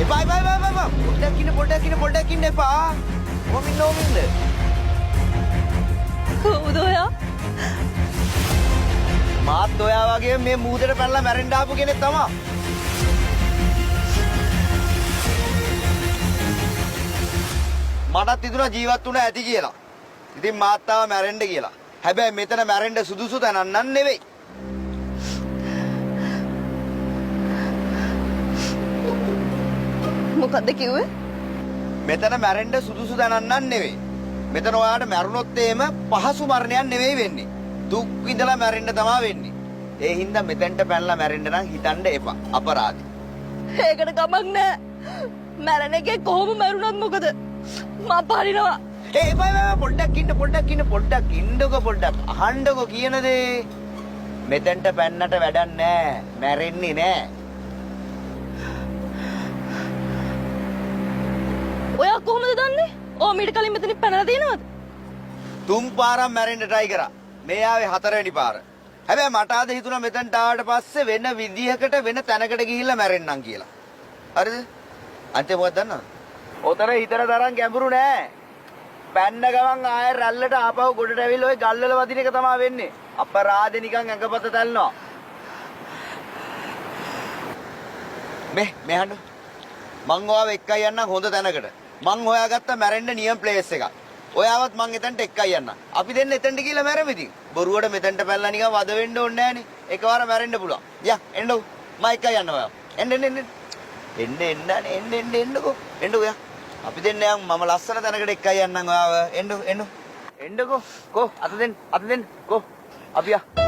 එපා එපා එපා එපා. පොඩ්ඩක් ඉන්න එපා. ඕමින්න. කවුද ඔයා? මාත් ඔයා වගේ මේ මූදට පැනලා මැරෙන්න ආපු කෙනෙක් තමයි. මටත් හිතුණා ජීවත් වුණා ඇති කියලා. ඉතින් මාත් ආව මැරෙන්න කියලා. හැබැයි මෙතන මැරෙන්න සුදුසු තැනක් නන් නෙවෙයි. මොකද්ද කිව්වේ? මෙතන මැරෙන්න සුදුසු තැනක් නන් නෙවෙයි. මෙතන ඔයාට මැරුණොත් එහෙම පහසු මරණයක් නෙවෙයි වෙන්නේ. දුක් විඳලා මැරෙන්න තමයි වෙන්නේ. ඒ හින්දා මෙතෙන්ට පැනලා මැරෙන්න නම් හිතන්න එපා. අපරාධي. ඒකට කමක් නෑ. මැරෙන එකේ කොහොම මැරුණත් මොකද? මම පරිනවා. එපා පොඩ්ඩක් ඉන්නකෝ පොඩ්ඩක්. අහන්නකෝ කියන දේ. මෙතෙන්ට පැන්නට වැඩක් නෑ. මැරෙන්නේ නෑ. ඔයා කොහොමද දන්නේ? ඕ මීට කලින් මෙතනින් පැනලා තියෙනවද? 3 පාරක් මැරෙන්න try කරා. මේ ආවේ 4 වෙනි පාර. හැබැයි මට අද හිතුණා මෙතනට ආවට පස්සේ වෙන විදිහකට වෙන තැනකට ගිහිල්ලා මැරෙන්නම් කියලා. හරිද? අන්තිම මොකක්ද දන්නවද? ඔතන හිතන තරම් ගැඹුරු නෑ. පැන්න ගමන් ආයෙ රැල්ලට ආපහු ගොඩට ඇවිල්ලා ওই ගල්වල වදින එක තමයි වෙන්නේ. අපරාධේ නිකන් ඇඟපත තැල්නවා. මේ හඬ. මං ඔයාව එක්කයි යන්නම් හොඳ තැනකට. මං හොයාගත්ත මැරෙන්න නියම් ප්ලේස් එකක්. ඔයාවත් මං එතනට එක්කයි යන්න. අපි දෙන්න එතනට ගිහලා මැරෙමු ඉතින්. බොරුවට මෙතනට පැනලා නිකන් වද වෙන්න ඕනේ නෑනේ. එකවර මැරෙන්න පුළුවන්. යා එන්නකෝ. මම එක්කයි යන්න ඔයාව. එන්නකෝ. යා. අපි දෙන්න යන් මම ලස්සන තැනකට එක්කයි යන්නම් ඔයාව. එන්නකෝ. කො අත දෙන්න. කො අපි යා.